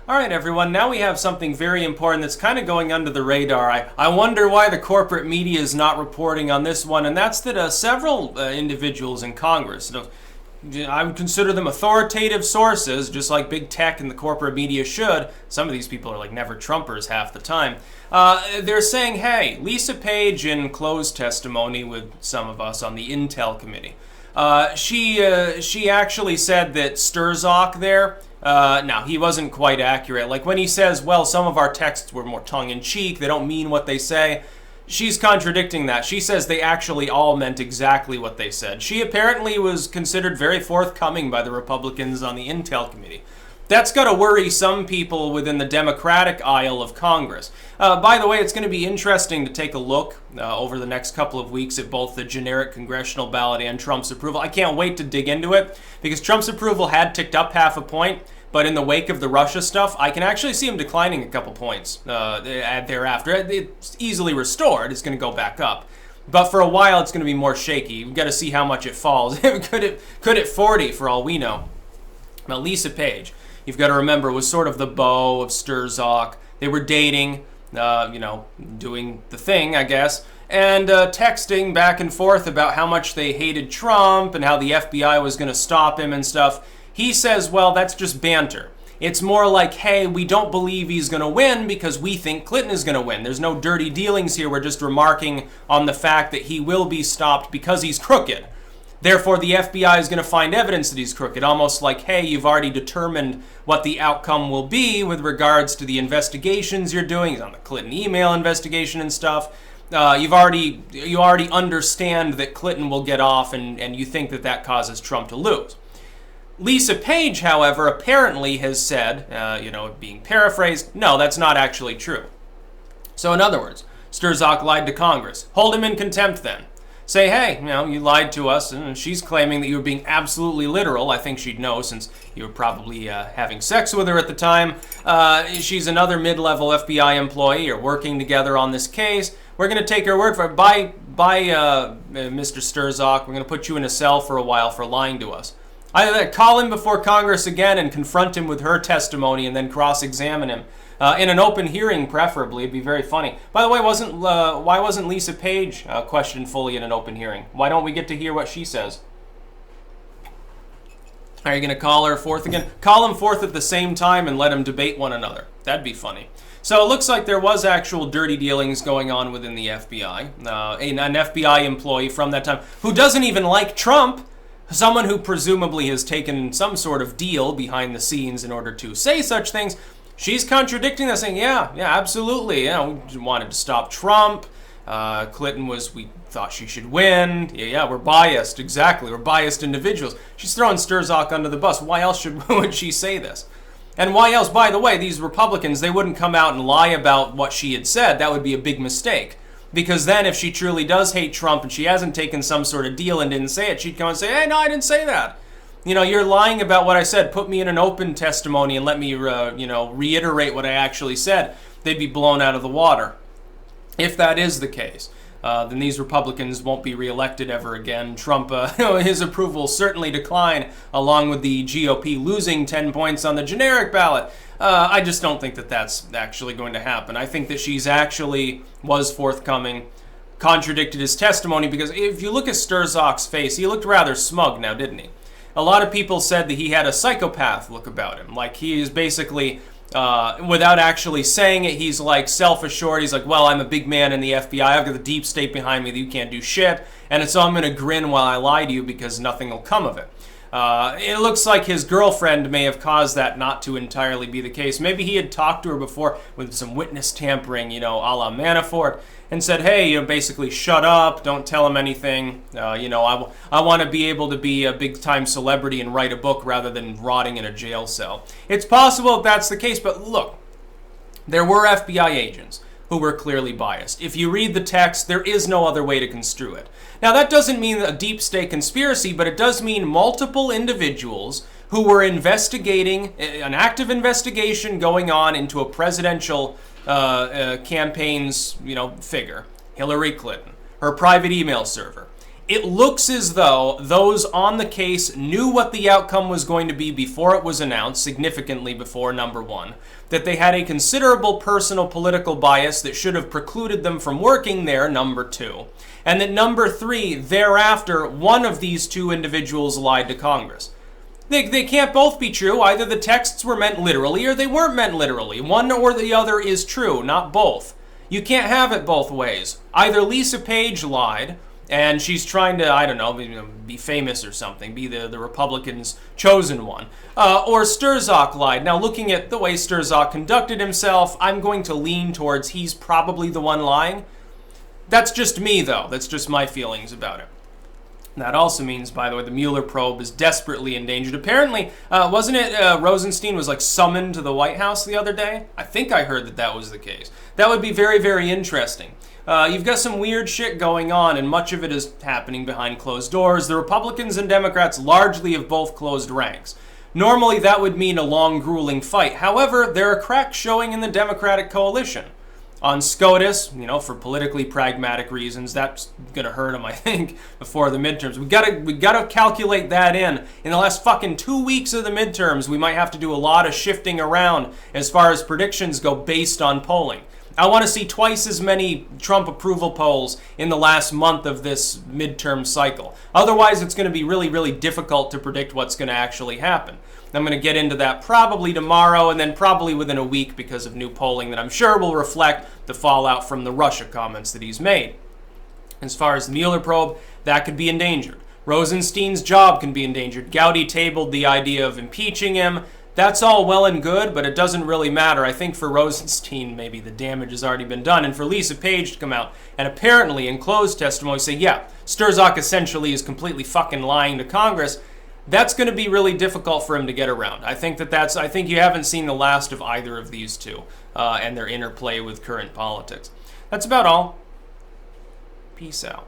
All right, everyone, now we have something very important that's kind of going under the radar. I wonder why the corporate media is not reporting on this one, and that's that several individuals in Congress, I would consider them authoritative sources, just like big tech and the corporate media should. Some of these people are like never Trumpers half the time. They're saying, hey, Lisa Page in closed testimony with some of us on the Intel committee, she actually said that Strzok there, no, he wasn't quite accurate. Like when he says, well, some of our texts were more tongue-in-cheek, they don't mean what they say, she's contradicting that. She says they actually all meant exactly what they said. She apparently was considered very forthcoming by the Republicans on the Intel committee. That's got to worry some people within the Democratic aisle of Congress. By the way, it's going to be interesting to take a look over the next couple of weeks at both the generic congressional ballot and Trump's approval. I can't wait to dig into it because Trump's approval had ticked up half a point, but in the wake of the Russia stuff, I can actually see him declining a couple points thereafter. It's easily restored. It's going to go back up. But for a while, it's going to be more shaky. We've got to see how much it falls. Could it 40 for all we know? Now, Lisa Page, you've got to remember, was sort of the beau of Strzok. They were dating, doing the thing, I guess, and texting back and forth about how much they hated Trump and how the FBI was going to stop him and stuff. He says, well, that's just banter. It's more like, hey, we don't believe he's going to win because we think Clinton is going to win. There's no dirty dealings here. We're just remarking on the fact that he will be stopped because he's crooked. Therefore, the FBI is going to find evidence that he's crooked, almost like, hey, you've already determined what the outcome will be with regards to the investigations you're doing on the Clinton email investigation and stuff. You already understand that Clinton will get off, and you think that causes Trump to lose. Lisa Page, however, apparently has said, being paraphrased, no, that's not actually true. So in other words, Strzok lied to Congress. Hold him in contempt then. Say, hey, you lied to us, and she's claiming that you were being absolutely literal. I think she'd know since you were probably having sex with her at the time. She's another mid-level FBI employee. You're working together on this case. We're going to take her word for it. Bye, Mr. Strzok. We're going to put you in a cell for a while for lying to us. Either that, call him before Congress again and confront him with her testimony and then cross-examine him. In an open hearing, preferably. It'd be very funny. By the way, why wasn't Lisa Page questioned fully in an open hearing? Why don't we get to hear what she says? Are you going to call her forth again? Call him forth at the same time and let them debate one another. That'd be funny. So it looks like there was actual dirty dealings going on within the FBI. An FBI employee from that time who doesn't even like Trump, someone who presumably has taken some sort of deal behind the scenes in order to say such things. She's contradicting that, saying, yeah, absolutely. We wanted to stop Trump. Clinton we thought she should win. Yeah, we're biased. Exactly. We're biased individuals. She's throwing Strzok under the bus. Why else would she say this? And why else, by the way, these Republicans, they wouldn't come out and lie about what she had said. That would be a big mistake. Because then if she truly does hate Trump and she hasn't taken some sort of deal and didn't say it, she'd come and say, hey, no, I didn't say that. You're lying about what I said. Put me in an open testimony and let me, reiterate what I actually said. They'd be blown out of the water. If that is the case, then these Republicans won't be reelected ever again. Trump, his approval will certainly decline, along with the GOP losing 10 points on the generic ballot. I just don't think that's actually going to happen. I think that she's actually was forthcoming, contradicted his testimony, because if you look at Strzok's face, he looked rather smug now, didn't he? A lot of people said that he had a psychopath look about him. Like he is basically, without actually saying it, he's like self-assured. He's like, well, I'm a big man in the FBI. I've got the deep state behind me that you can't do shit. And so I'm going to grin while I lie to you because nothing will come of it. It looks like his girlfriend may have caused that not to entirely be the case. Maybe he had talked to her before with some witness tampering, a la Manafort, and said, hey, basically shut up, don't tell him anything. I want to be able to be a big-time celebrity and write a book rather than rotting in a jail cell. It's possible if that's the case, but look, there were FBI agents who were clearly biased. If you read the text, there is no other way to construe it. Now, that doesn't mean a deep state conspiracy, but it does mean multiple individuals who were investigating, an active investigation going on into a presidential campaign's, figure, Hillary Clinton, her private email server, It looks as though those on the case knew what the outcome was going to be before it was announced, significantly before, number one, that they had a considerable personal political bias that should have precluded them from working there, number two, and that number three, thereafter, one of these two individuals lied to Congress. They can't both be true. Either the texts were meant literally or they weren't meant literally. One or the other is true, not both. You can't have it both ways. Either Lisa Page lied, and she's trying to, I don't know, be famous or something, be the Republicans' chosen one. Or Strzok lied. Now, looking at the way Strzok conducted himself, I'm going to lean towards he's probably the one lying. That's just me, though. That's just my feelings about it. That also means, by the way, the Mueller probe is desperately endangered. Apparently, wasn't it Rosenstein was like summoned to the White House the other day? I think I heard that was the case. That would be very, very interesting. You've got some weird shit going on, and much of it is happening behind closed doors. The Republicans and Democrats largely have both closed ranks. Normally, that would mean a long, grueling fight. However, there are cracks showing in the Democratic coalition. On SCOTUS, for politically pragmatic reasons, that's going to hurt them, I think, before the midterms. We gotta calculate that in. In the last fucking 2 weeks of the midterms, we might have to do a lot of shifting around as far as predictions go based on polling. I want to see twice as many Trump approval polls in the last month of this midterm cycle. Otherwise, it's going to be really, really difficult to predict what's going to actually happen. I'm going to get into that probably tomorrow and then probably within a week because of new polling that I'm sure will reflect the fallout from the Russia comments that he's made. As far as the Mueller probe, that could be endangered. Rosenstein's job can be endangered. Gowdy tabled the idea of impeaching him. That's all well and good, but it doesn't really matter. I think for Rosenstein, maybe the damage has already been done. And for Lisa Page to come out and apparently in closed testimony say, yeah, Strzok essentially is completely fucking lying to Congress, that's going to be really difficult for him to get around. I think you haven't seen the last of either of these two and their interplay with current politics. That's about all. Peace out.